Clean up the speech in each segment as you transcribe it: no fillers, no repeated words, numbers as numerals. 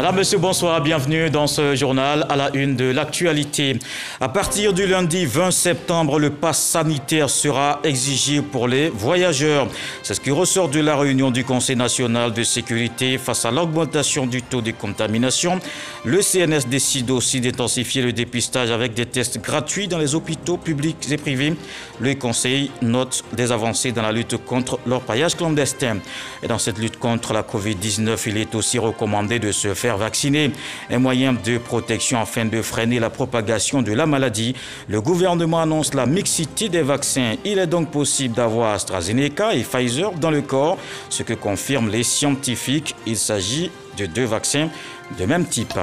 Madame, Monsieur, bonsoir, bienvenue dans ce journal à la une de l'actualité. À partir du lundi 20 septembre, le pass sanitaire sera exigé pour les voyageurs. C'est ce qui ressort de la réunion du Conseil national de sécurité face à l'augmentation du taux de contamination. Le CNS décide aussi d'intensifier le dépistage avec des tests gratuits dans les hôpitaux publics et privés. Le Conseil note des avancées dans la lutte contre l'orpaillage clandestin. Et dans cette lutte contre la Covid-19, il est aussi recommandé de se faire vacciner, un moyen de protection afin de freiner la propagation de la maladie. Le gouvernement annonce la mixité des vaccins. Il est donc possible d'avoir AstraZeneca et Pfizer dans le corps, ce que confirment les scientifiques. Il s'agit de deux vaccins de même type.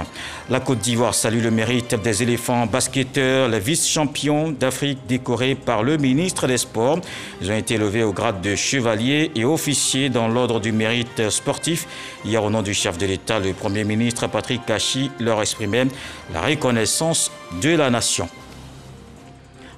La Côte d'Ivoire salue le mérite des éléphants basketteurs, les vice-champions d'Afrique décorés par le ministre des Sports. Ils ont été élevés au grade de chevalier et officier dans l'ordre du mérite sportif. Hier, au nom du chef de l'État, le Premier ministre Patrick Kachi leur exprimait la reconnaissance de la nation.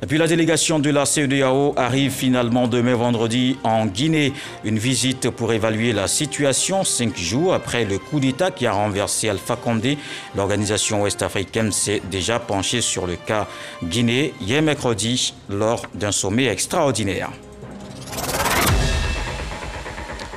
Et puis la délégation de la CEDEAO arrive finalement demain vendredi en Guinée. Une visite pour évaluer la situation 5 jours après le coup d'État qui a renversé Alpha Condé. L'organisation ouest-africaine s'est déjà penchée sur le cas Guinée hier mercredi lors d'un sommet extraordinaire.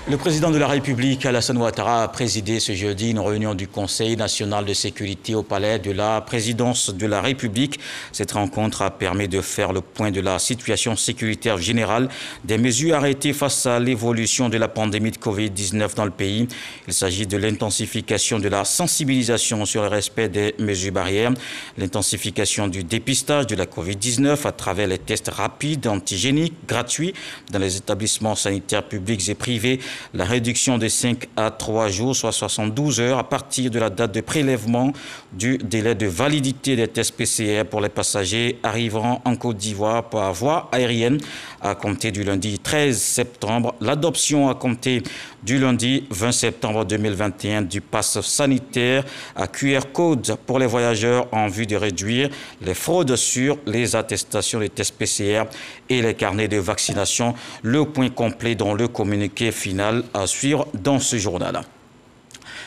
Le président de la République, Alassane Ouattara, a présidé ce jeudi une réunion du Conseil national de sécurité au palais de la présidence de la République. Cette rencontre a permis de faire le point de la situation sécuritaire générale, des mesures arrêtées face à l'évolution de la pandémie de Covid-19 dans le pays. Il s'agit de l'intensification de la sensibilisation sur le respect des mesures barrières, l'intensification du dépistage de la Covid-19 à travers les tests rapides antigéniques gratuits dans les établissements sanitaires publics et privés, la réduction de 5 à 3 jours, soit 72 heures, à partir de la date de prélèvement du délai de validité des tests PCR pour les passagers arrivant en Côte d'Ivoire par voie aérienne à compter du lundi 13 septembre. L'adoption à compter du lundi 20 septembre 2021 du pass sanitaire à QR code pour les voyageurs en vue de réduire les fraudes sur les attestations des tests PCR et les carnets de vaccination. Le point complet dans le communiqué final à suivre dans ce journal.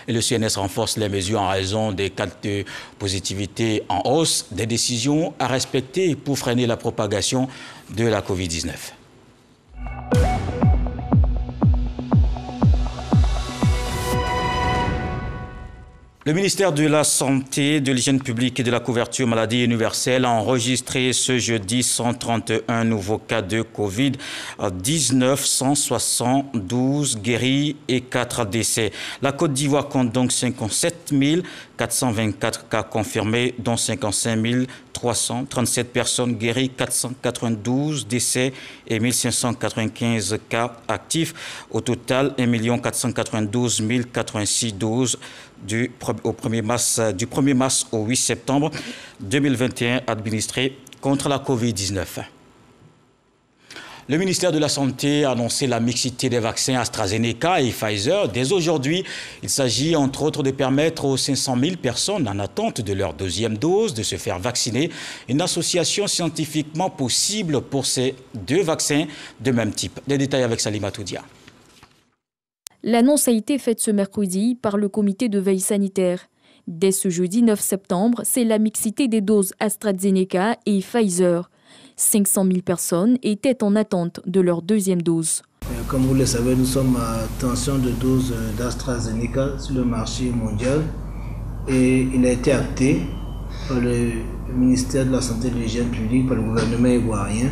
Et le CNS renforce les mesures en raison des cas de positivité en hausse, des décisions à respecter pour freiner la propagation de la Covid-19. Le ministère de la Santé, de l'Hygiène publique et de la couverture maladie universelle a enregistré ce jeudi 131 nouveaux cas de Covid-19, 172 guéris et 4 décès. La Côte d'Ivoire compte donc 57 424 cas confirmés, dont 55 337 personnes guéries, 492 décès et 1595 cas actifs. Au total, 1 492 086 doses du 1er mars au 8 septembre 2021 administrées contre la Covid-19. Le ministère de la Santé a annoncé la mixité des vaccins AstraZeneca et Pfizer. Dès aujourd'hui, il s'agit entre autres de permettre aux 500 000 personnes en attente de leur deuxième dose de se faire vacciner. Une association scientifiquement possible pour ces deux vaccins de même type. Des détails avec Salima Toudia. L'annonce a été faite ce mercredi par le comité de veille sanitaire. Dès ce jeudi 9 septembre, c'est la mixité des doses AstraZeneca et Pfizer. 500 000 personnes étaient en attente de leur deuxième dose. Comme vous le savez, nous sommes à tension de doses d'AstraZeneca sur le marché mondial et il a été acté par le ministère de la Santé et de l'Hygiène publique, par le gouvernement ivoirien,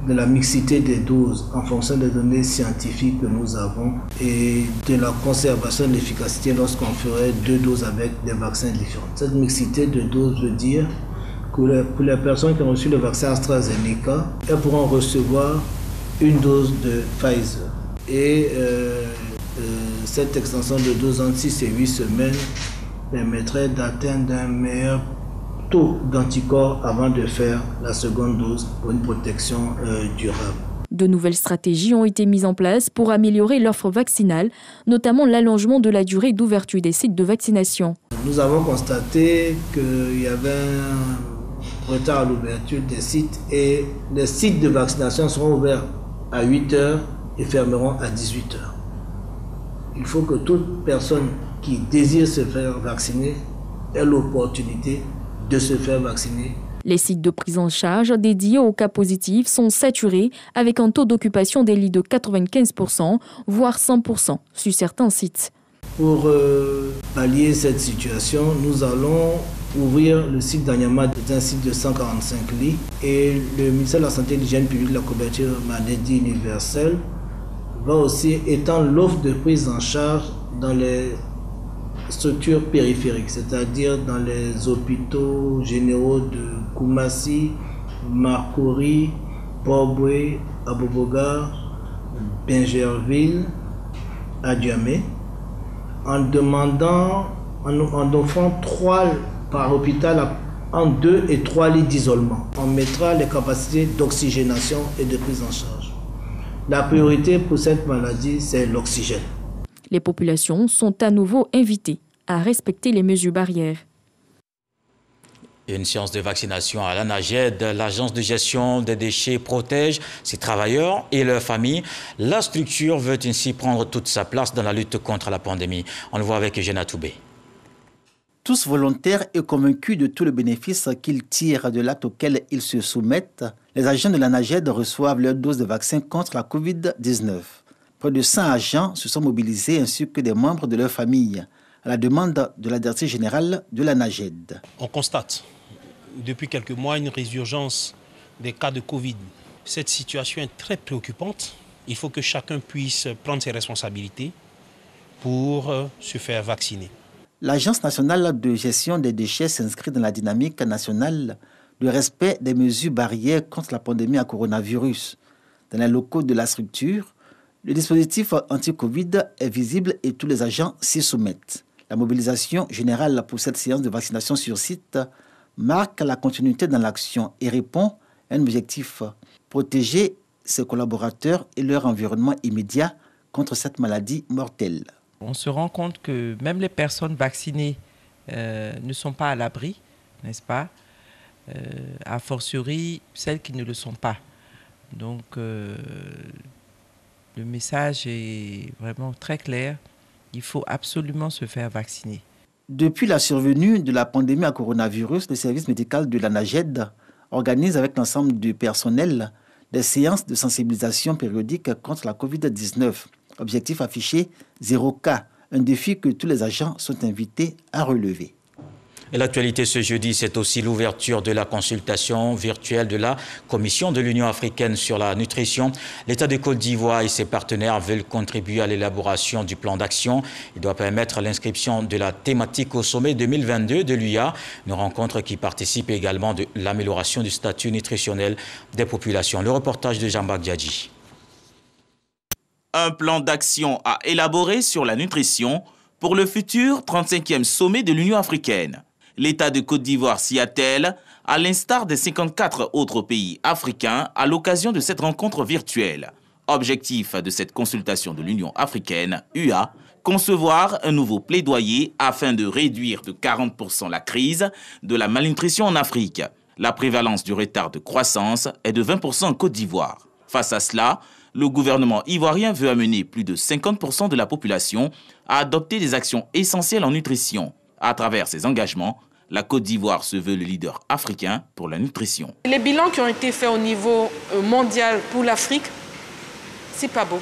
de la mixité des doses en fonction des données scientifiques que nous avons et de la conservation de l'efficacité lorsqu'on ferait deux doses avec des vaccins différents. Cette mixité de doses veut dire que pour les personnes qui ont reçu le vaccin AstraZeneca, elles pourront recevoir une dose de Pfizer. Et cette extension de dose entre 6 et 8 semaines permettrait d'atteindre un meilleur taux d'anticorps avant de faire la seconde dose pour une protection durable. De nouvelles stratégies ont été mises en place pour améliorer l'offre vaccinale, notamment l'allongement de la durée d'ouverture des sites de vaccination. Nous avons constaté qu'il y avait un retard à l'ouverture des sites et les sites de vaccination seront ouverts à 8 heures et fermeront à 18 heures. Il faut que toute personne qui désirent se faire vacciner aient l'opportunité de se faire vacciner. Les sites de prise en charge dédiés aux cas positifs sont saturés avec un taux d'occupation des lits de 95%, voire 100% sur certains sites. Pour pallier cette situation, nous allons ouvrir le site d'Anyama, un site de 145 lits, et le ministère de la Santé et de l'Hygiène publique, la couverture maladie universelle, va aussi étendre l'offre de prise en charge dans les structures périphériques, c'est-à-dire dans les hôpitaux généraux de Koumassi, Marcory, Port-Boué, Aboboga, Bingerville, Adiamé, en offrant 3 par hôpital en 2 et 3 lits d'isolement. On mettra les capacités d'oxygénation et de prise en charge. La priorité pour cette maladie, c'est l'oxygène. Les populations sont à nouveau invitées à respecter les mesures barrières. Une séance de vaccination à l'ANAGED, l'agence de gestion des déchets protège ses travailleurs et leurs familles. La structure veut ainsi prendre toute sa place dans la lutte contre la pandémie. On le voit avec Eugène Toubé. Tous volontaires et convaincus de tout le bénéfice qu'ils tirent de l'acte auquel ils se soumettent, les agents de l'ANAGED reçoivent leur dose de vaccin contre la Covid-19. Près de 100 agents se sont mobilisés ainsi que des membres de leur famille à la demande de la directrice générale de l'ANAGED. On constate depuis quelques mois une résurgence des cas de Covid. Cette situation est très préoccupante. Il faut que chacun puisse prendre ses responsabilités pour se faire vacciner. L'Agence nationale de gestion des déchets s'inscrit dans la dynamique nationale de respect des mesures barrières contre la pandémie à coronavirus. Dans les locaux de la structure, le dispositif anti-Covid est visible et tous les agents s'y soumettent. La mobilisation générale pour cette séance de vaccination sur site marque la continuité dans l'action et répond à un objectif: protéger ses collaborateurs et leur environnement immédiat contre cette maladie mortelle. On se rend compte que même les personnes vaccinées ne sont pas à l'abri, n'est-ce pas? A fortiori, celles qui ne le sont pas. Donc, le message est vraiment très clair. Il faut absolument se faire vacciner. Depuis la survenue de la pandémie à coronavirus, le service médical de l'ANAGED organise avec l'ensemble du personnel des séances de sensibilisation périodiques contre la Covid-19. Objectif affiché, 0 cas, un défi que tous les agents sont invités à relever. Et l'actualité ce jeudi, c'est aussi l'ouverture de la consultation virtuelle de la Commission de l'Union africaine sur la nutrition. L'État de Côte d'Ivoire et ses partenaires veulent contribuer à l'élaboration du plan d'action. Il doit permettre l'inscription de la thématique au sommet 2022 de l'UA, une rencontre qui participe également de l'amélioration du statut nutritionnel des populations. Le reportage de Jean-Baptiste Diadji. Un plan d'action à élaborer sur la nutrition pour le futur 35e sommet de l'Union africaine. L'État de Côte d'Ivoire s'y attelle, à l'instar des 54 autres pays africains, à l'occasion de cette rencontre virtuelle. Objectif de cette consultation de l'Union africaine, UA, concevoir un nouveau plaidoyer afin de réduire de 40% la crise de la malnutrition en Afrique. La prévalence du retard de croissance est de 20% en Côte d'Ivoire. Face à cela, le gouvernement ivoirien veut amener plus de 50% de la population à adopter des actions essentielles en nutrition. À travers ces engagements, la Côte d'Ivoire se veut le leader africain pour la nutrition. Les bilans qui ont été faits au niveau mondial pour l'Afrique, c'est pas beau.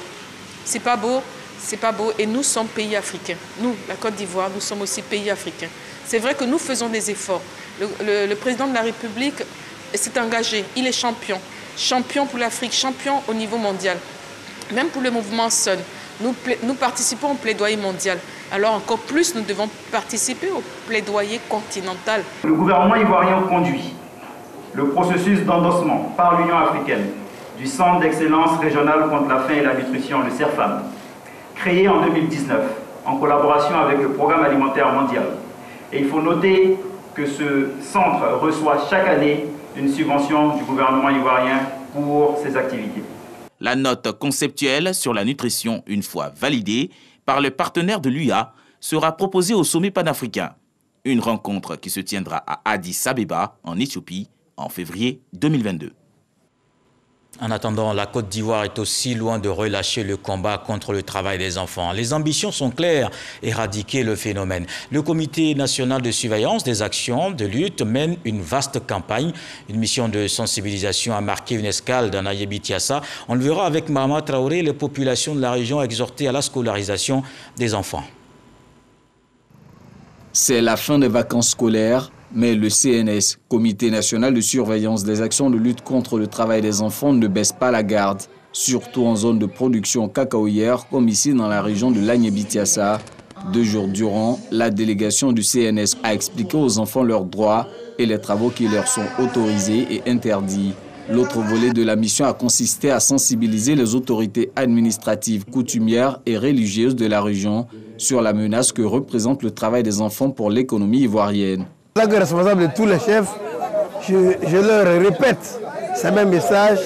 C'est pas beau, c'est pas beau. Et nous sommes pays africains. Nous, la Côte d'Ivoire, nous sommes aussi pays africains. C'est vrai que nous faisons des efforts. Le président de la République s'est engagé. Il est champion. Champion pour l'Afrique, champion au niveau mondial. Même pour le mouvement Sun, nous participons au plaidoyer mondial. Alors encore plus, nous devons participer au plaidoyer continental. Le gouvernement ivoirien conduit le processus d'endossement par l'Union africaine du Centre d'excellence régional contre la faim et la nutrition, le CERFAM, créé en 2019 en collaboration avec le Programme alimentaire mondial. Et il faut noter que ce centre reçoit chaque année une subvention du gouvernement ivoirien pour ses activités. La note conceptuelle sur la nutrition, une fois validée par les partenaires de l'UA, sera proposée au sommet panafricain. Une rencontre qui se tiendra à Addis Abeba, en Éthiopie, en février 2022. En attendant, la Côte d'Ivoire est aussi loin de relâcher le combat contre le travail des enfants. Les ambitions sont claires, éradiquer le phénomène. Le Comité national de surveillance des actions de lutte mène une vaste campagne. Une mission de sensibilisation a marqué une escale dans Ayébitiassa. On le verra avec Mahama Traoré, les populations de la région exhortées à la scolarisation des enfants. C'est la fin des vacances scolaires. Mais le CNS, Comité national de surveillance des actions de lutte contre le travail des enfants, ne baisse pas la garde, surtout en zone de production cacaoyère, comme ici dans la région de l'Agnébitiassa. 2 jours durant, la délégation du CNS a expliqué aux enfants leurs droits et les travaux qui leur sont autorisés et interdits. L'autre volet de la mission a consisté à sensibiliser les autorités administratives, coutumières et religieuses de la région sur la menace que représente le travail des enfants pour l'économie ivoirienne. En tant que responsable de tous les chefs, je leur répète ces mêmes messages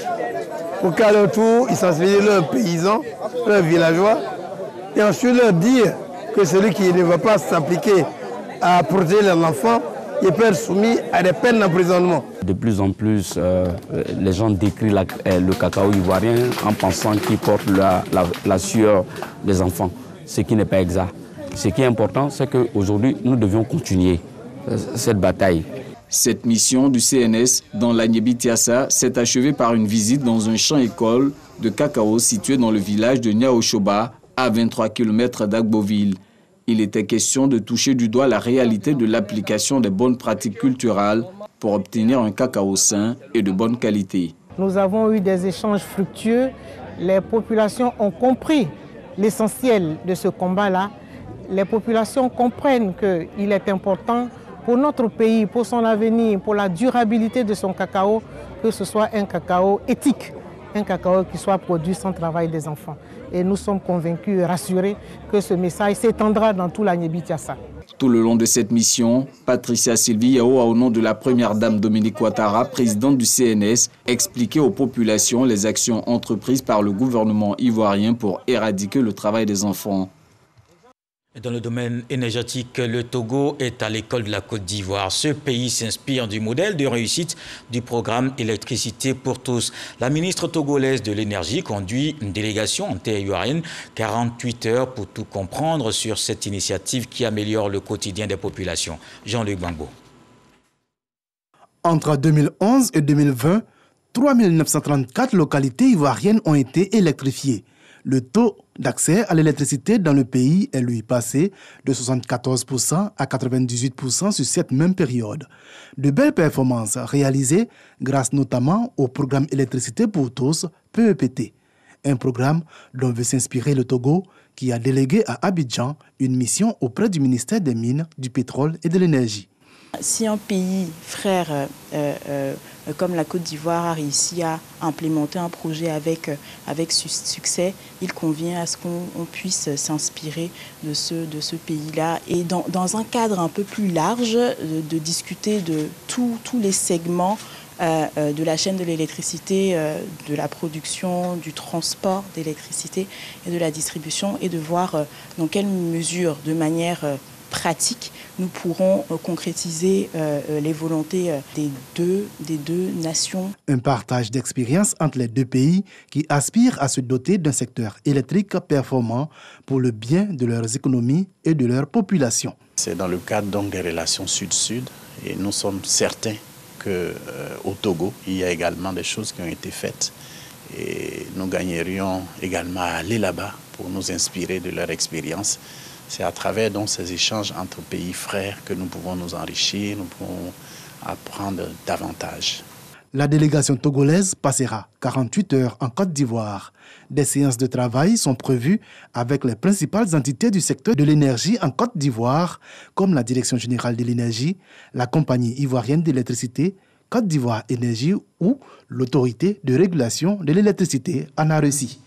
pour qu'à leur tour, ils sensibilisent leurs paysans, leurs villageois, et ensuite leur dire que celui qui ne va pas s'appliquer à protéger les enfants, il peut être soumis à des peines d'emprisonnement. De plus en plus, les gens décrivent le cacao ivoirien en pensant qu'il porte la sueur des enfants, ce qui n'est pas exact. Ce qui est important, c'est qu'aujourd'hui, nous devions continuer cette bataille. Cette mission du CNS dans l'Agnébitiassa s'est achevée par une visite dans un champ-école de cacao situé dans le village de Niaoshoba, à 23 km d'Agboville. Il était question de toucher du doigt la réalité de l'application des bonnes pratiques culturelles pour obtenir un cacao sain et de bonne qualité. Nous avons eu des échanges fructueux. Les populations ont compris l'essentiel de ce combat-là. Les populations comprennent qu'il est important pour notre pays, pour son avenir, pour la durabilité de son cacao, que ce soit un cacao éthique, un cacao qui soit produit sans travail des enfants. Et nous sommes convaincus et rassurés que ce message s'étendra dans tout l'Agnébitiassa. Tout le long de cette mission, Patricia Sylvie Yao, au nom de la première dame Dominique Ouattara, présidente du CNS, expliquait aux populations les actions entreprises par le gouvernement ivoirien pour éradiquer le travail des enfants. Dans le domaine énergétique, le Togo est à l'école de la Côte d'Ivoire. Ce pays s'inspire du modèle de réussite du programme Électricité pour tous. La ministre togolaise de l'énergie conduit une délégation inter-ivoirienne, 48 heures pour tout comprendre sur cette initiative qui améliore le quotidien des populations. Jean-Luc Bangbo. Entre 2011 et 2020, 3934 localités ivoiriennes ont été électrifiées. Le taux d'accès à l'électricité dans le pays est lui passé de 74% à 98% sur cette même période. De belles performances réalisées grâce notamment au programme Électricité pour tous, PEPT, un programme dont veut s'inspirer le Togo qui a délégué à Abidjan une mission auprès du ministère des Mines, du Pétrole et de l'Énergie. Si un pays frère comme la Côte d'Ivoire a réussi à implémenter un projet avec succès, il convient à ce qu'on puisse s'inspirer de ce pays-là et dans un cadre un peu plus large de discuter de tous les segments de la chaîne de l'électricité, de la production, du transport d'électricité et de la distribution et de voir dans quelle mesure, de manière pratique, nous pourrons concrétiser les volontés des deux nations. Un partage d'expérience entre les deux pays qui aspirent à se doter d'un secteur électrique performant pour le bien de leurs économies et de leur population. C'est dans le cadre donc des relations sud-sud et nous sommes certains qu'au Togo, il y a également des choses qui ont été faites et nous gagnerions également à aller là-bas pour nous inspirer de leur expérience. C'est à travers donc ces échanges entre pays frères que nous pouvons nous enrichir, nous pouvons apprendre davantage. La délégation togolaise passera 48 heures en Côte d'Ivoire. Des séances de travail sont prévues avec les principales entités du secteur de l'énergie en Côte d'Ivoire, comme la Direction générale de l'énergie, la Compagnie ivoirienne d'électricité, Côte d'Ivoire Énergie ou l'autorité de régulation de l'électricité en Russie.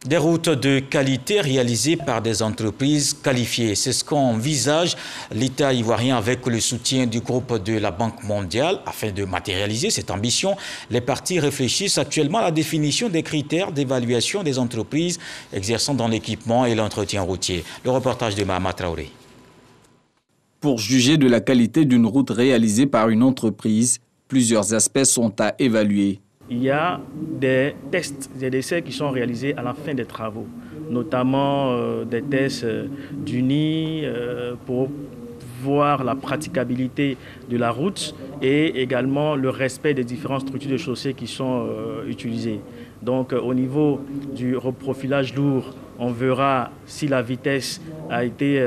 Des routes de qualité réalisées par des entreprises qualifiées. C'est ce qu'envisage l'État ivoirien avec le soutien du groupe de la Banque mondiale. Afin de matérialiser cette ambition, les parties réfléchissent actuellement à la définition des critères d'évaluation des entreprises exerçant dans l'équipement et l'entretien routier. Le reportage de Mahama Traoré. Pour juger de la qualité d'une route réalisée par une entreprise, plusieurs aspects sont à évaluer. Il y a des tests, des essais qui sont réalisés à la fin des travaux, notamment des tests du nid pour voir la praticabilité de la route et également le respect des différentes structures de chaussée qui sont utilisées. Donc au niveau du reprofilage lourd, on verra si la vitesse a été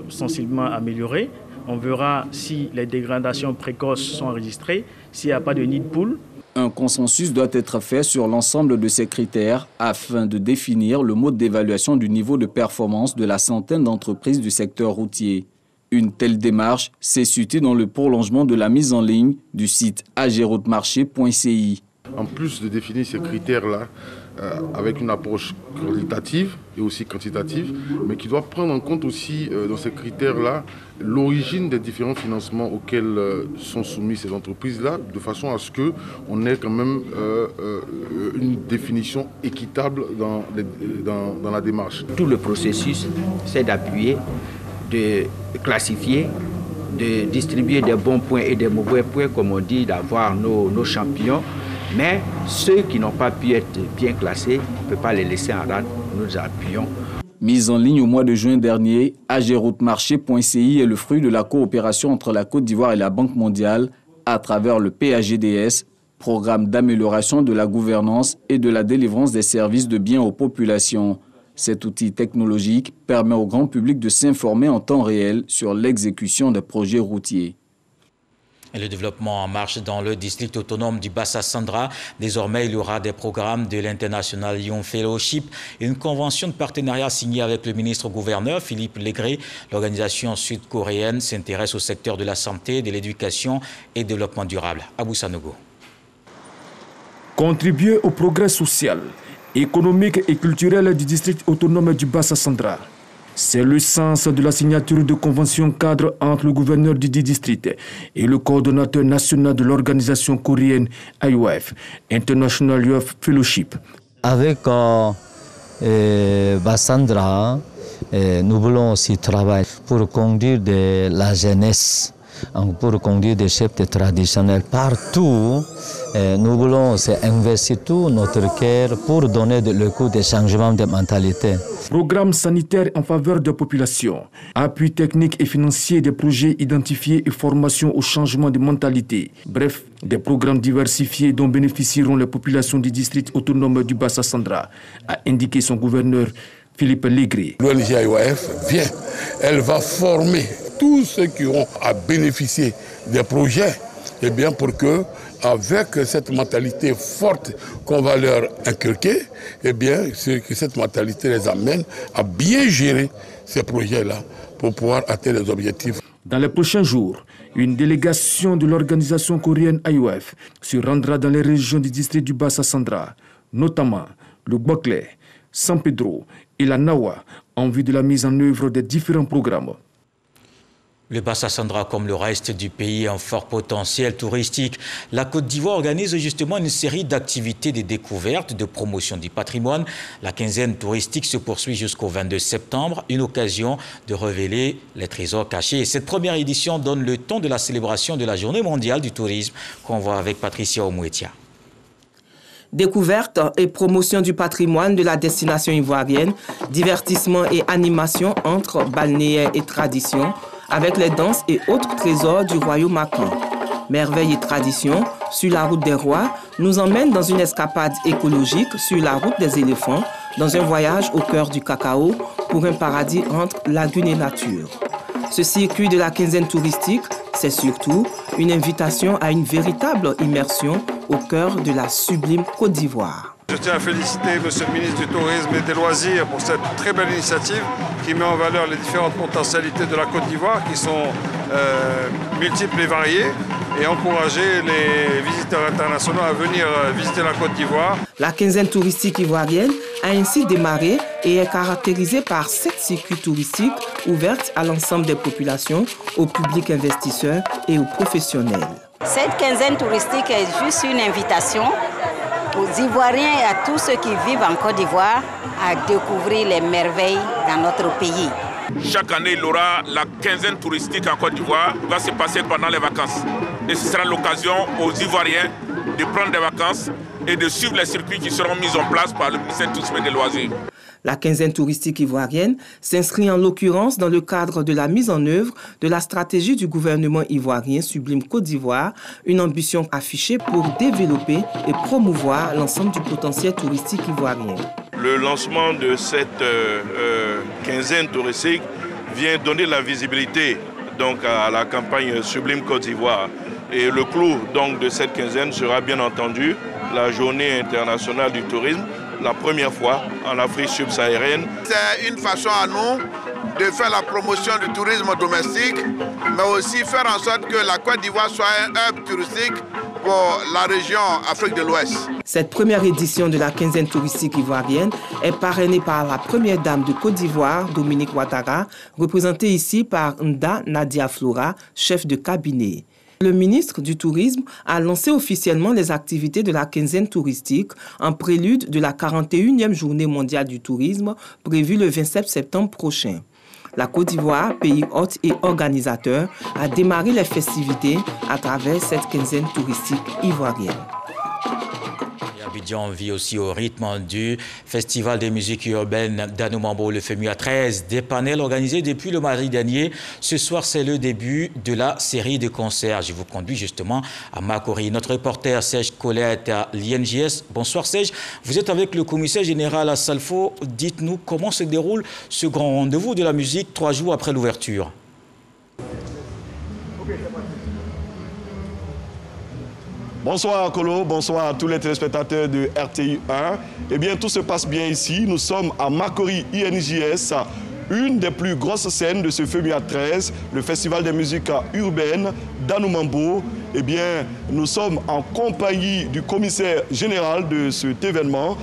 sensiblement améliorée. On verra si les dégradations précoces sont enregistrées, s'il n'y a pas de nid de poule. Un consensus doit être fait sur l'ensemble de ces critères afin de définir le mode d'évaluation du niveau de performance de la centaine d'entreprises du secteur routier. Une telle démarche s'est située dans le prolongement de la mise en ligne du site ageroutmarché.ci. En plus de définir ces critères-là, avec une approche qualitative et aussi quantitative, mais qui doit prendre en compte aussi dans ces critères-là l'origine des différents financements auxquels sont soumises ces entreprises-là, de façon à ce qu'on ait quand même une définition équitable dans la démarche. Tout le processus, c'est d'appuyer, de classifier, de distribuer des bons points et des mauvais points, comme on dit, d'avoir nos champions. Mais ceux qui n'ont pas pu être bien classés, on ne peut pas les laisser en rade, nous appuyons. Mise en ligne au mois de juin dernier, ageroutmarché.ci est le fruit de la coopération entre la Côte d'Ivoire et la Banque mondiale à travers le PAGDS, programme d'amélioration de la gouvernance et de la délivrance des services de biens aux populations. Cet outil technologique permet au grand public de s'informer en temps réel sur l'exécution des projets routiers. Et le développement en marche dans le district autonome du Bassa-Sandra. Désormais, il y aura des programmes de l'International Young Fellowship et une convention de partenariat signée avec le ministre-gouverneur Philippe Legré. L'organisation sud-coréenne s'intéresse au secteur de la santé, de l'éducation et du développement durable. Abou Sanogo. Contribuer au progrès social, économique et culturel du district autonome du Bassa-Sandra. C'est le sens de la signature de convention cadre entre le gouverneur du district et le coordonnateur national de l'organisation coréenne IOF, International Youth Fellowship. Avec Bassa-Sandra, nous voulons aussi travailler pour conduire de la jeunesse, pour conduire des chefs traditionnels partout. Nous voulons investir tout notre cœur pour donner le coup de changement de mentalité. Programme sanitaire en faveur de la population, appui technique et financier des projets identifiés et formation au changement de mentalité. Bref, des programmes diversifiés dont bénéficieront les populations du district autonome du Bassa-Sandra, a indiqué son gouverneur Philippe Legré. L'ONG IOF vient, elle va former tous ceux qui auront à bénéficier des projets, et bien pour que, avec cette mentalité forte qu'on va leur inculquer, eh bien, que cette mentalité les amène à bien gérer ces projets-là pour pouvoir atteindre les objectifs. Dans les prochains jours, une délégation de l'organisation coréenne IOF se rendra dans les régions du district du Bassa-Sandra, notamment le Boklé, San Pedro et la Nawa, en vue de la mise en œuvre des différents programmes. Le Bassa-Sandra, comme le reste du pays, a un fort potentiel touristique. La Côte d'Ivoire organise justement une série d'activités de découverte, de promotion du patrimoine. La quinzaine touristique se poursuit jusqu'au 22 septembre, une occasion de révéler les trésors cachés. Et cette première édition donne le ton de la célébration de la Journée mondiale du tourisme qu'on voit avec Patricia Omouetia. Découverte et promotion du patrimoine de la destination ivoirienne, divertissement et animation entre balnéaires et tradition, avec les danses et autres trésors du royaume Macan. Merveilles et traditions, sur la route des rois, nous emmène dans une escapade écologique sur la route des éléphants, dans un voyage au cœur du cacao pour un paradis entre lagune et nature. Ce circuit de la quinzaine touristique, c'est surtout une invitation à une véritable immersion au cœur de la sublime Côte d'Ivoire. Je tiens à féliciter M. le ministre du Tourisme et des Loisirs pour cette très belle initiative qui met en valeur les différentes potentialités de la Côte d'Ivoire qui sont multiples et variées et encourager les visiteurs internationaux à venir visiter la Côte d'Ivoire. La quinzaine touristique ivoirienne a ainsi démarré et est caractérisée par 7 circuits touristiques ouverts à l'ensemble des populations, au public investisseur et aux professionnels. Cette quinzaine touristique est juste une invitation aux Ivoiriens et à tous ceux qui vivent en Côte d'Ivoire à découvrir les merveilles dans notre pays. Chaque année, il y aura la quinzaine touristique en Côte d'Ivoire qui va se passer pendant les vacances. Et ce sera l'occasion aux Ivoiriens de prendre des vacances et de suivre les circuits qui seront mis en place par le ministère du Tourisme et des Loisirs. La quinzaine touristique ivoirienne s'inscrit en l'occurrence dans le cadre de la mise en œuvre de la stratégie du gouvernement ivoirien Sublime Côte d'Ivoire, une ambition affichée pour développer et promouvoir l'ensemble du potentiel touristique ivoirien. Le lancement de cette quinzaine touristique vient donner la visibilité donc, à la campagne Sublime Côte d'Ivoire. Et le clou donc, de cette quinzaine sera bien entendu la journée internationale du tourisme, la première fois en Afrique subsaharienne. C'est une façon à nous de faire la promotion du tourisme domestique, mais aussi faire en sorte que la Côte d'Ivoire soit un hub touristique pour la région Afrique de l'Ouest. Cette première édition de la quinzaine touristique ivoirienne est parrainée par la première dame de Côte d'Ivoire, Dominique Ouattara, représentée ici par Nda Nadia Flora, chef de cabinet. Le ministre du Tourisme a lancé officiellement les activités de la quinzaine touristique en prélude de la 41e journée mondiale du tourisme prévue le 27 septembre prochain. La Côte d'Ivoire, pays hôte et organisateur, a démarré les festivités à travers cette quinzaine touristique ivoirienne. Abidjan vit aussi au rythme du Festival des musiques urbaines d'Anoumambo, le FEMUA 13, des panels organisés depuis le mardi dernier. Ce soir, c'est le début de la série de concerts. Je vous conduis justement à Makori. Notre reporter Serge Colette à l'INJS. Bonsoir Serge, vous êtes avec le commissaire général à Salfo. Dites-nous comment se déroule ce grand rendez-vous de la musique 3 jours après l'ouverture. Bonsoir Kolo, bonsoir à tous les téléspectateurs de RTI 1. Eh bien, tout se passe bien ici. Nous sommes à Makori INJS, une des plus grosses scènes de ce FEMUA 13, le Festival des musiques urbaines d'Anoumambo. Eh bien, nous sommes en compagnie du commissaire général de cet événement,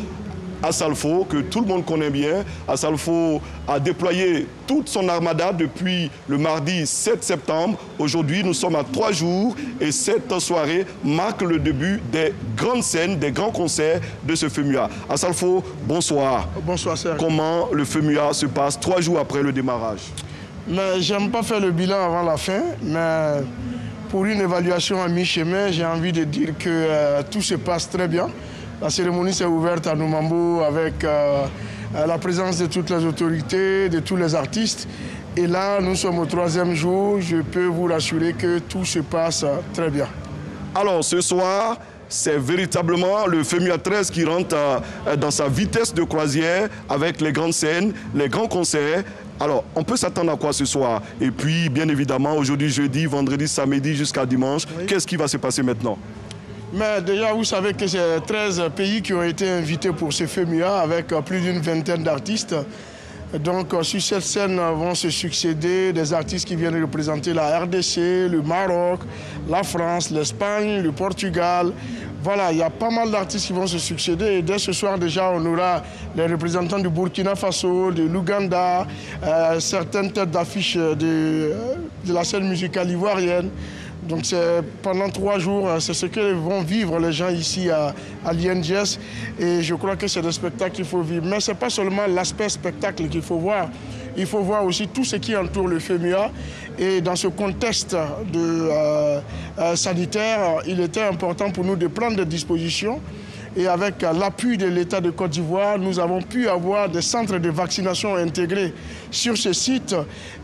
Assalfo, que tout le monde connaît bien. Assalfo a déployé toute son armada depuis le mardi 7 septembre. Aujourd'hui, nous sommes à 3 jours et cette soirée marque le début des grandes scènes, des grands concerts de ce FEMUA. Assalfo, bonsoir. Bonsoir, Serge. Comment le FEMUA se passe 3 jours après le démarrage? Mais j'aime pas faire le bilan avant la fin, mais pour une évaluation à mi-chemin, j'ai envie de dire que tout se passe très bien. La cérémonie s'est ouverte à Anoumambo avec la présence de toutes les autorités, de tous les artistes. Et là, nous sommes au 3e jour. Je peux vous rassurer que tout se passe très bien. Alors, ce soir, c'est véritablement le FEMUA 13 qui rentre dans sa vitesse de croisière avec les grandes scènes, les grands concerts. Alors, on peut s'attendre à quoi ce soir? Et puis, bien évidemment, aujourd'hui, jeudi, vendredi, samedi jusqu'à dimanche, oui. Qu'est-ce qui va se passer maintenant? Mais déjà, vous savez que c'est 13 pays qui ont été invités pour ce FEMUA avec plus d'une vingtaine d'artistes. Donc, sur cette scène vont se succéder des artistes qui viennent représenter la RDC, le Maroc, la France, l'Espagne, le Portugal. Voilà, il y a pas mal d'artistes qui vont se succéder. Et dès ce soir, déjà, on aura les représentants du Burkina Faso, de l'Ouganda, certaines têtes d'affiche de la scène musicale ivoirienne. Donc pendant 3 jours, c'est ce que vont vivre les gens ici à l'INJS. Et je crois que c'est des spectacles qu'il faut vivre. Mais ce n'est pas seulement l'aspect spectacle qu'il faut voir. Il faut voir aussi tout ce qui entoure le FEMUA. Et dans ce contexte sanitaire, il était important pour nous de prendre des dispositions. Et avec l'appui de l'État de Côte d'Ivoire, nous avons pu avoir des centres de vaccination intégrés sur ce site.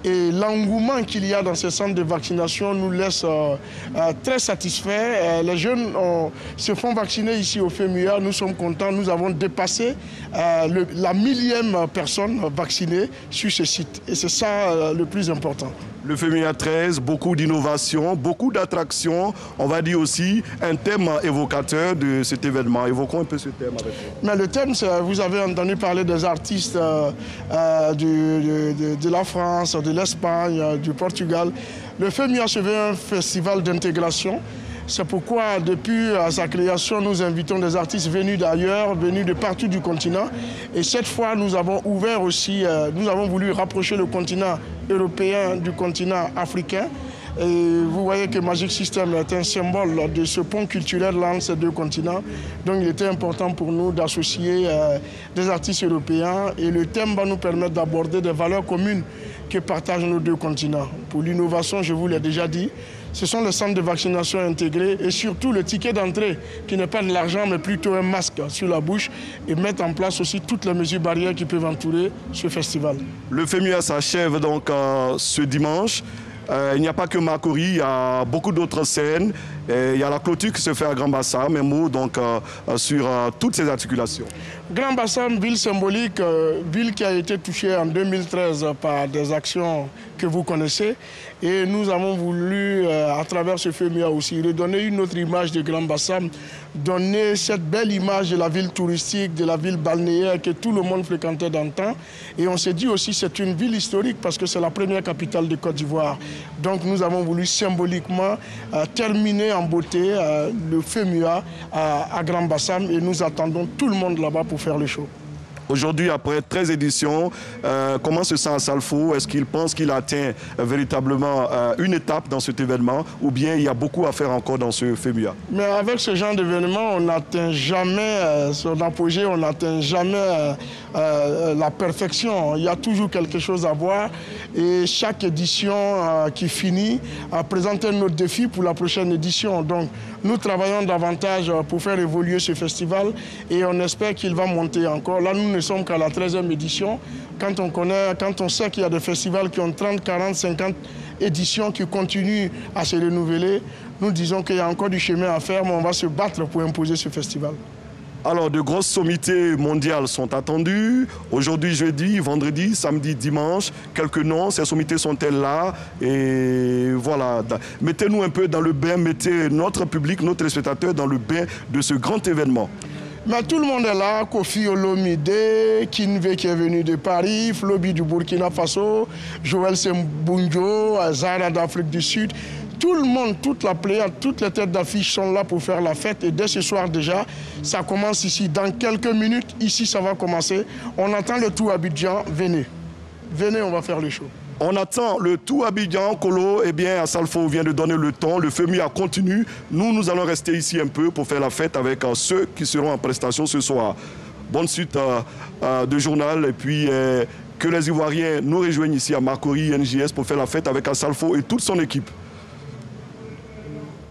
Et l'engouement qu'il y a dans ces centres de vaccination nous laisse très satisfaits. Les jeunes se font vacciner ici au FEMUA. Nous sommes contents. Nous avons dépassé la 1000e personne vaccinée sur ce site. Et c'est ça le plus important. Le FEMUA 13, beaucoup d'innovations, beaucoup d'attractions. On va dire aussi un thème évocateur de cet événement. Évoquons un peu ce thème avec vous. Mais le thème, vous avez entendu parler des artistes de la France, de l'Espagne, du Portugal. Le FEMUA se veut un festival d'intégration. C'est pourquoi, depuis sa création, nous invitons des artistes venus d'ailleurs, venus de partout du continent. Et cette fois, nous avons ouvert aussi, nous avons voulu rapprocher le continent européen du continent africain. Et vous voyez que Magic System est un symbole de ce pont culturel entre ces 2 continents. Donc il était important pour nous d'associer des artistes européens. Et le thème va nous permettre d'aborder des valeurs communes que partagent nos deux continents. Pour l'innovation, je vous l'ai déjà dit, ce sont les centres de vaccination intégrés et surtout le ticket d'entrée qui n'est pas de l'argent mais plutôt un masque sur la bouche et mettre en place aussi toutes les mesures barrières qui peuvent entourer ce festival. Le FEMUA s'achève donc ce dimanche. Il n'y a pas que Makori, il y a beaucoup d'autres scènes. Il y a la clôture qui se fait à Grand Bassam, un mot donc, sur toutes ces articulations. Grand Bassam, ville symbolique, ville qui a été touchée en 2013 par des actions que vous connaissez. Et nous avons voulu, à travers ce FEMUA aussi, redonner une autre image de Grand Bassam, donner cette belle image de la ville touristique, de la ville balnéaire que tout le monde fréquentait d'antan. Et on s'est dit aussi que c'est une ville historique parce que c'est la première capitale de Côte d'Ivoire. Donc nous avons voulu symboliquement terminer en beauté le FEMUA à Grand Bassam et nous attendons tout le monde là-bas pour faire le show. Aujourd'hui, après 13 éditions, comment se sent Asalfo? Est-ce qu'il pense qu'il atteint véritablement une étape dans cet événement ou bien il y a beaucoup à faire encore dans ce FEMUA? Mais avec ce genre d'événement, on n'atteint jamais son apogée, on n'atteint jamais la perfection. Il y a toujours quelque chose à voir et chaque édition qui finit présente un autre défi pour la prochaine édition. Donc nous travaillons davantage pour faire évoluer ce festival et on espère qu'il va monter encore. Là, nous ne sommes qu'à la 13e édition. Quand on sait qu'il y a des festivals qui ont 30, 40, 50 éditions qui continuent à se renouveler, nous disons qu'il y a encore du chemin à faire, mais on va se battre pour imposer ce festival. Alors, de grosses sommités mondiales sont attendues. Aujourd'hui, jeudi, vendredi, samedi, dimanche. Quelques noms, ces sommités sont-elles là? Et voilà, mettez-nous un peu dans le bain, mettez notre public, nos téléspectateurs dans le bain de ce grand événement. Mais tout le monde est là, Kofi Olomide, Kinve qui est venu de Paris, Flobi du Burkina Faso, Joël Sembunjo, Zara d'Afrique du Sud. Tout le monde, toute la pléiade, toutes les têtes d'affiche sont là pour faire la fête. Et dès ce soir déjà, ça commence ici. Dans quelques minutes, ici, ça va commencer. On attend le tout Abidjan. Venez. Venez, on va faire le show. On attend le tout Abidjan. Kolo, eh bien, Asalfo vient de donner le ton. Le FEMUA continue. Nous allons rester ici un peu pour faire la fête avec ceux qui seront en prestation ce soir. Bonne suite de journal. Et puis, que les Ivoiriens nous rejoignent ici à Makori, NJS, pour faire la fête avec Asalfo et toute son équipe.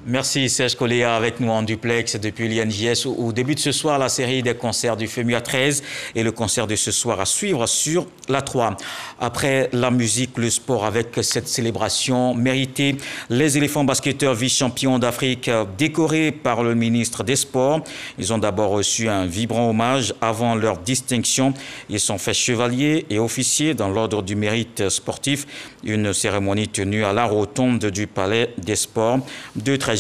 Merci Serge Koléa avec nous en duplex depuis l'INJS où débute ce soir la série des concerts du FEMUA 13 et le concert de ce soir à suivre sur la 3. Après la musique, le sport avec cette célébration méritée, les éléphants basketteurs vice-champions d'Afrique décorés par le ministre des Sports. Ils ont d'abord reçu un vibrant hommage avant leur distinction. Ils sont faits chevaliers et officiers dans l'ordre du mérite sportif. Une cérémonie tenue à la rotonde du Palais des Sports de Trècheville.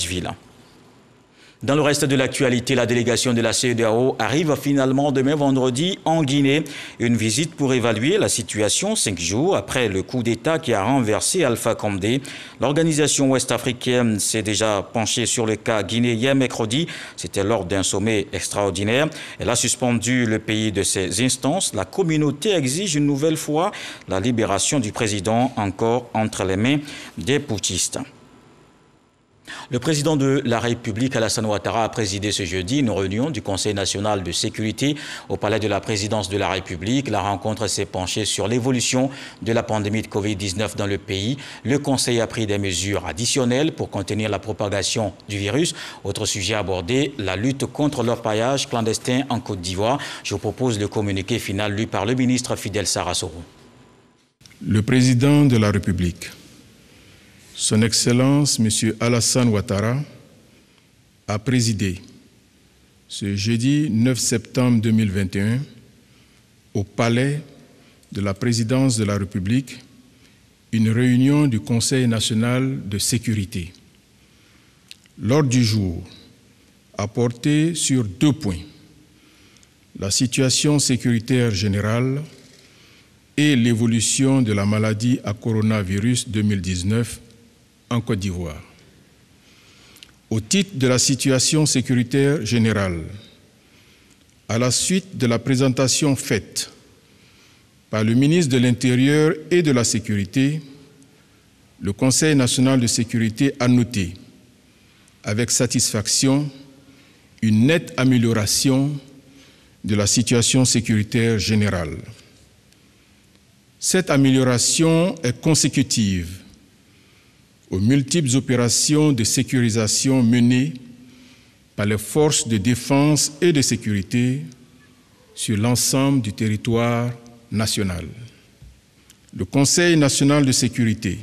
Dans le reste de l'actualité, la délégation de la CEDEAO arrive finalement demain vendredi en Guinée. Une visite pour évaluer la situation 5 jours après le coup d'État qui a renversé Alpha Condé. L'organisation ouest-africaine s'est déjà penchée sur le cas guinéen mercredi. C'était lors d'un sommet extraordinaire. Elle a suspendu le pays de ses instances. La communauté exige une nouvelle fois la libération du président encore entre les mains des putschistes. Le président de la République, Alassane Ouattara, a présidé ce jeudi une réunion du Conseil national de sécurité au palais de la présidence de la République. La rencontre s'est penchée sur l'évolution de la pandémie de Covid-19 dans le pays. Le Conseil a pris des mesures additionnelles pour contenir la propagation du virus. Autre sujet abordé, la lutte contre l'orpaillage clandestin en Côte d'Ivoire. Je vous propose le communiqué final lu par le ministre Fidel Sarasoro. Le président de la République, Son Excellence, M. Alassane Ouattara, a présidé ce jeudi 9 septembre 2021 au palais de la présidence de la République une réunion du Conseil national de sécurité. L'ordre du jour a porté sur 2 points: la situation sécuritaire générale et l'évolution de la maladie à coronavirus 2019 en Côte d'Ivoire. Au titre de la situation sécuritaire générale, à la suite de la présentation faite par le ministre de l'Intérieur et de la Sécurité, le Conseil national de sécurité a noté avec satisfaction une nette amélioration de la situation sécuritaire générale. Cette amélioration est consécutive aux multiples opérations de sécurisation menées par les forces de défense et de sécurité sur l'ensemble du territoire national. Le Conseil national de sécurité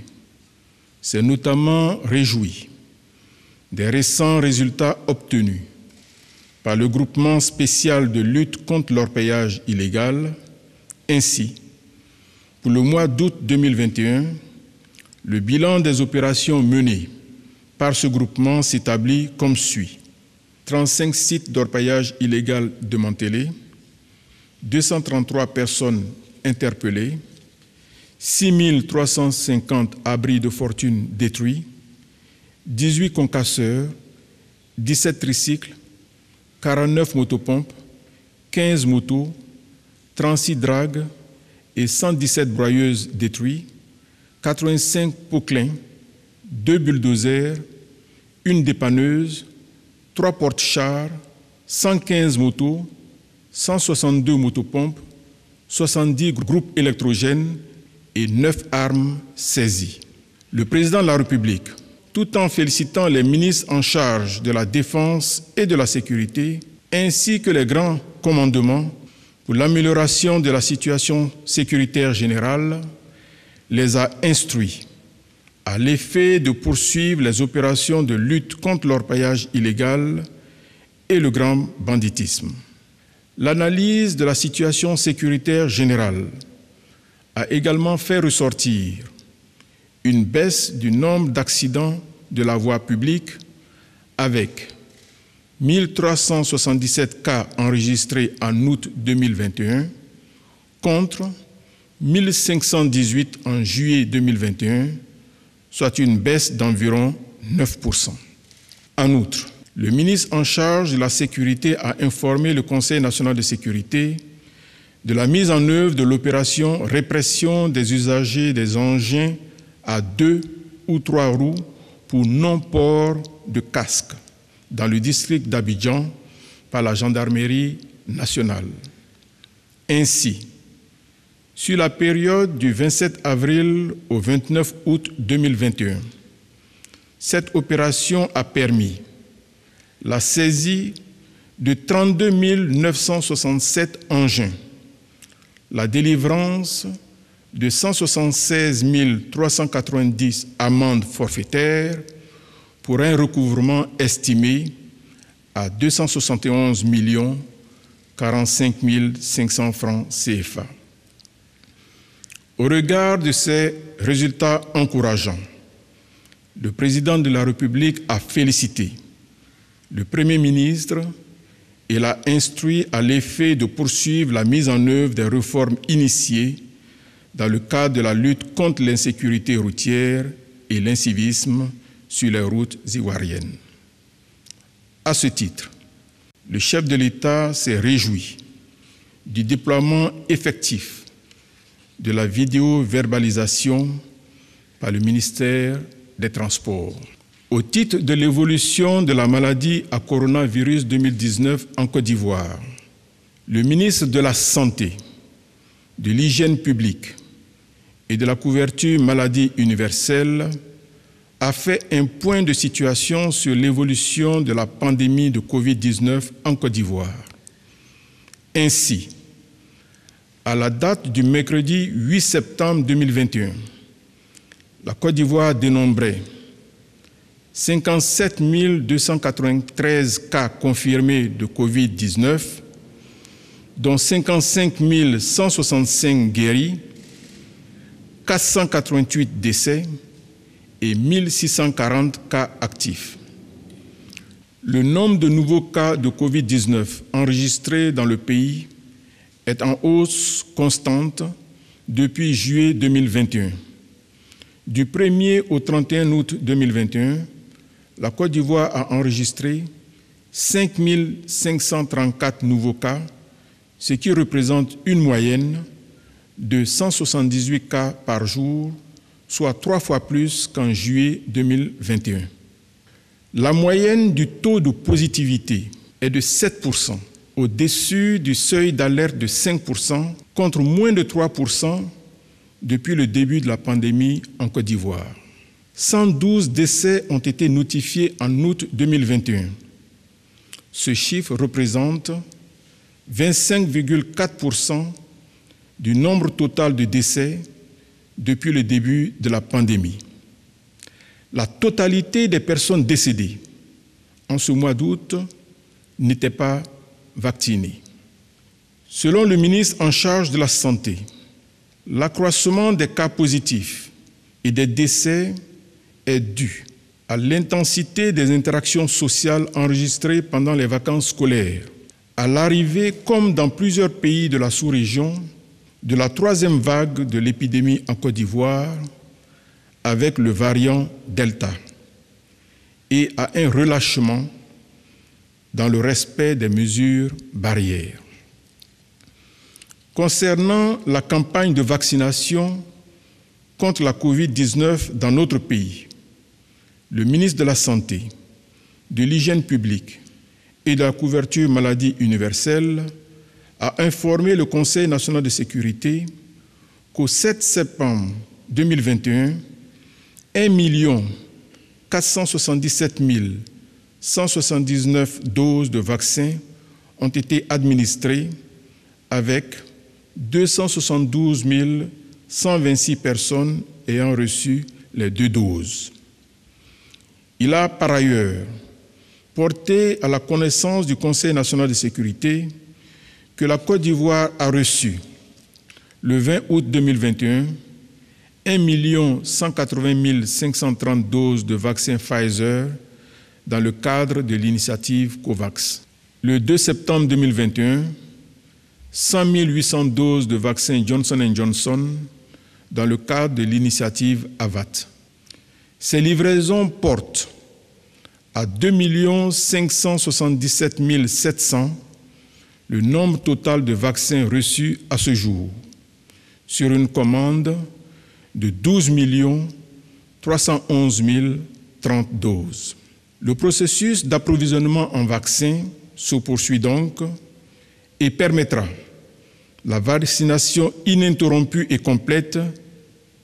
s'est notamment réjoui des récents résultats obtenus par le groupement spécial de lutte contre l'orpaillage illégal. Ainsi, pour le mois d'août 2021, le bilan des opérations menées par ce groupement s'établit comme suit. 35 sites d'orpaillage illégal démantelés, 233 personnes interpellées, 6 350 abris de fortune détruits, 18 concasseurs, 17 tricycles, 49 motopompes, 15 motos, 36 dragues et 117 broyeuses détruites, 85 poclins, 2 bulldozers, 1 dépanneuse, 3 porte-chars, 115 motos, 162 motopompes, 70 groupes électrogènes et 9 armes saisies. Le président de la République, tout en félicitant les ministres en charge de la défense et de la sécurité, ainsi que les grands commandements pour l'amélioration de la situation sécuritaire générale, les a instruits à l'effet de poursuivre les opérations de lutte contre l'orpaillage illégal et le grand banditisme. L'analyse de la situation sécuritaire générale a également fait ressortir une baisse du nombre d'accidents de la voie publique avec 1377 cas enregistrés en août 2021 contre 1518 en juillet 2021, soit une baisse d'environ 9%. En outre, le ministre en charge de la sécurité a informé le Conseil national de sécurité de la mise en œuvre de l'opération répression des usagers des engins à 2 ou 3 roues pour non-port de casque dans le district d'Abidjan par la gendarmerie nationale. Ainsi, sur la période du 27 avril au 29 août 2021, cette opération a permis la saisie de 32 967 engins, la délivrance de 176 390 amendes forfaitaires pour un recouvrement estimé à 271 45 500 francs CFA. Au regard de ces résultats encourageants, le président de la République a félicité le Premier ministre et l'a instruit à l'effet de poursuivre la mise en œuvre des réformes initiées dans le cadre de la lutte contre l'insécurité routière et l'incivisme sur les routes ivoiriennes. À ce titre, le chef de l'État s'est réjoui du déploiement effectif de la vidéo-verbalisation par le ministère des Transports. Au titre de l'évolution de la maladie à coronavirus 2019 en Côte d'Ivoire, le ministre de la Santé, de l'Hygiène publique et de la couverture maladie universelle a fait un point de situation sur l'évolution de la pandémie de Covid-19 en Côte d'Ivoire. Ainsi, à la date du mercredi 8 septembre 2021, la Côte d'Ivoire dénombrait 57 293 cas confirmés de Covid-19, dont 55 165 guéris, 488 décès et 1640 cas actifs. Le nombre de nouveaux cas de Covid-19 enregistrés dans le pays est en hausse constante depuis juillet 2021. Du 1er au 31 août 2021, la Côte d'Ivoire a enregistré 5 534 nouveaux cas, ce qui représente une moyenne de 178 cas par jour, soit 3 fois plus qu'en juillet 2021. La moyenne du taux de positivité est de 7%, au-dessus du seuil d'alerte de 5%, contre moins de 3% depuis le début de la pandémie en Côte d'Ivoire. 112 décès ont été notifiés en août 2021. Ce chiffre représente 25,4% du nombre total de décès depuis le début de la pandémie. La totalité des personnes décédées en ce mois d'août n'étaient pas vaccinées. Selon le ministre en charge de la Santé, l'accroissement des cas positifs et des décès est dû à l'intensité des interactions sociales enregistrées pendant les vacances scolaires, à l'arrivée, comme dans plusieurs pays de la sous-région, de la troisième vague de l'épidémie en Côte d'Ivoire avec le variant Delta et à un relâchement dans le respect des mesures barrières. Concernant la campagne de vaccination contre la COVID-19 dans notre pays, le ministre de la Santé, de l'Hygiène publique et de la couverture maladie universelle a informé le Conseil national de sécurité qu'au 7 septembre 2021, 1 477 179 doses de vaccins ont été administrées avec 272 126 personnes ayant reçu les 2 doses. Il a par ailleurs porté à la connaissance du Conseil national de sécurité que la Côte d'Ivoire a reçu le 20 août 2021 1 180 530 doses de vaccin Pfizer dans le cadre de l'initiative COVAX. Le 2 septembre 2021, 100 800 doses de vaccin Johnson & Johnson dans le cadre de l'initiative AVAT. Ces livraisons portent à 2 577 700 le nombre total de vaccins reçus à ce jour, sur une commande de 12 311 030 doses. Le processus d'approvisionnement en vaccins se poursuit donc et permettra la vaccination ininterrompue et complète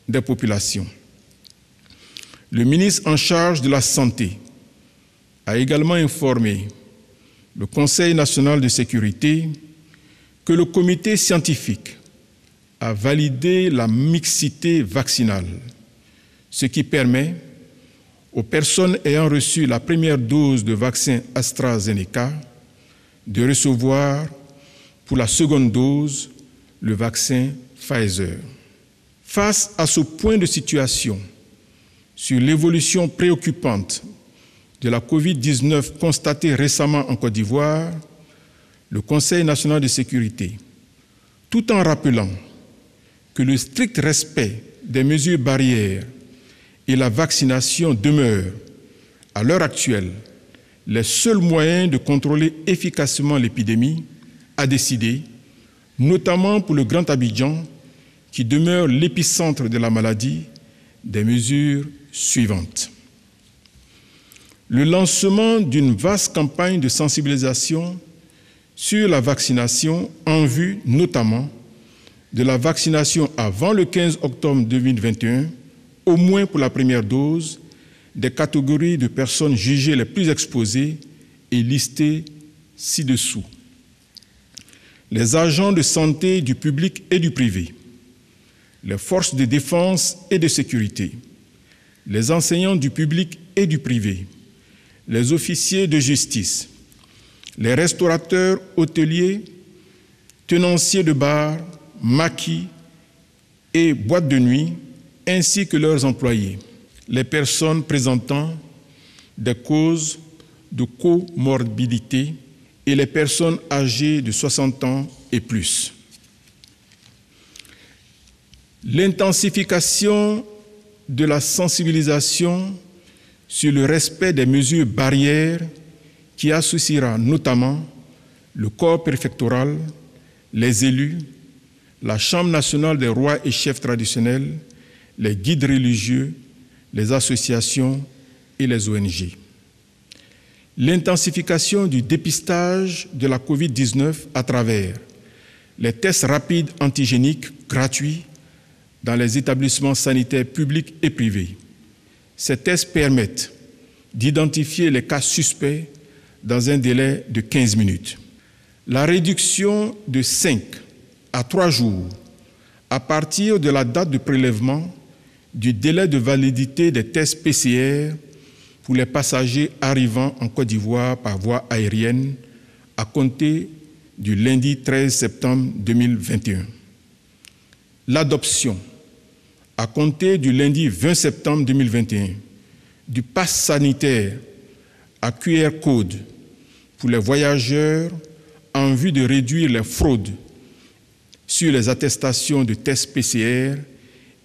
des populations. Le ministre en charge de la Santé a également informé le Conseil national de sécurité que le comité scientifique a validé la mixité vaccinale, ce qui permet aux personnes ayant reçu la première dose de vaccin AstraZeneca de recevoir pour la seconde dose le vaccin Pfizer. Face à ce point de situation sur l'évolution préoccupante de la COVID-19 constatée récemment en Côte d'Ivoire, le Conseil national de sécurité, tout en rappelant que le strict respect des mesures barrières et la vaccination demeurent, à l'heure actuelle, les seuls moyens de contrôler efficacement l'épidémie, a décidé, notamment pour le Grand Abidjan, qui demeure l'épicentre de la maladie, des mesures suivantes. Le lancement d'une vaste campagne de sensibilisation sur la vaccination en vue notamment de la vaccination avant le 15 octobre 2021, au moins pour la première dose, des catégories de personnes jugées les plus exposées et listées ci-dessous. Les agents de santé du public et du privé, les forces de défense et de sécurité, les enseignants du public et du privé, les officiers de justice, les restaurateurs, hôteliers, tenanciers de bars, maquis et boîtes de nuit, ainsi que leurs employés, les personnes présentant des causes de comorbidité et les personnes âgées de 60 ans et plus. L'intensification de la sensibilisation sur le respect des mesures barrières qui associera notamment le corps préfectoral, les élus, la Chambre nationale des rois et chefs traditionnels, les guides religieux, les associations et les ONG. L'intensification du dépistage de la COVID-19 à travers les tests rapides antigéniques gratuits dans les établissements sanitaires publics et privés. Ces tests permettent d'identifier les cas suspects dans un délai de 15 minutes. La réduction de 5 à 3 jours à partir de la date de prélèvement du délai de validité des tests PCR pour les passagers arrivant en Côte d'Ivoire par voie aérienne à compter du lundi 13 septembre 2021. L'adoption à compter du lundi 20 septembre 2021 du pass sanitaire à QR code pour les voyageurs en vue de réduire les fraudes sur les attestations de tests PCR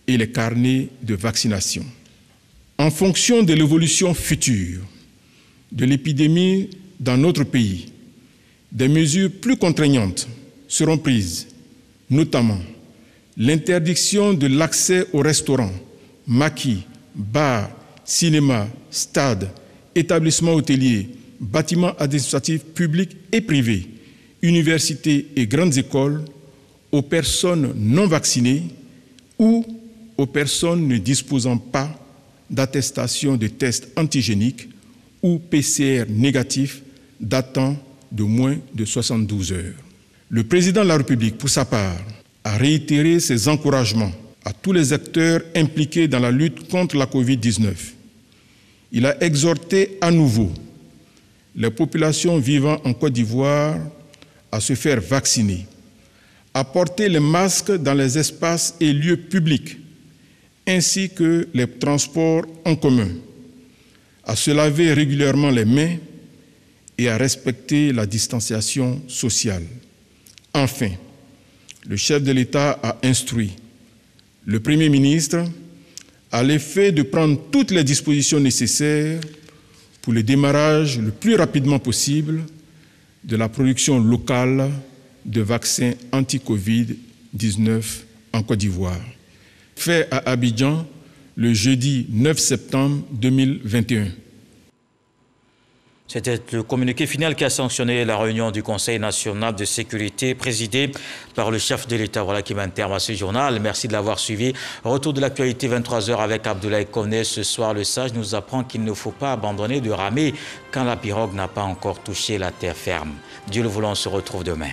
et les carnets de vaccination. En fonction de l'évolution future de l'épidémie dans notre pays, des mesures plus contraignantes seront prises, notamment l'interdiction de l'accès aux restaurants, maquis, bars, cinémas, stades, établissements hôteliers, bâtiments administratifs publics et privés, universités et grandes écoles aux personnes non vaccinées ou aux personnes ne disposant pas d'attestation de test antigénique ou PCR négatif datant de moins de 72 heures. Le président de la République, pour sa part, a réitéré ses encouragements à tous les acteurs impliqués dans la lutte contre la Covid-19. Il a exhorté à nouveau les populations vivant en Côte d'Ivoire à se faire vacciner, à porter les masques dans les espaces et lieux publics, ainsi que les transports en commun, à se laver régulièrement les mains et à respecter la distanciation sociale. Enfin, le chef de l'État a instruit le Premier ministre à l'effet de prendre toutes les dispositions nécessaires pour le démarrage le plus rapidement possible de la production locale de vaccins anti-Covid-19 en Côte d'Ivoire. Fait à Abidjan le jeudi 9 septembre 2021. C'était le communiqué final qui a sanctionné la réunion du Conseil national de sécurité présidée par le chef de l'État. Voilà qui met un terme à ce journal. Merci de l'avoir suivi. Retour de l'actualité 23h avec Abdoulaye Koné. Ce soir, le sage nous apprend qu'il ne faut pas abandonner de ramer quand la pirogue n'a pas encore touché la terre ferme. Dieu le voulant, on se retrouve demain.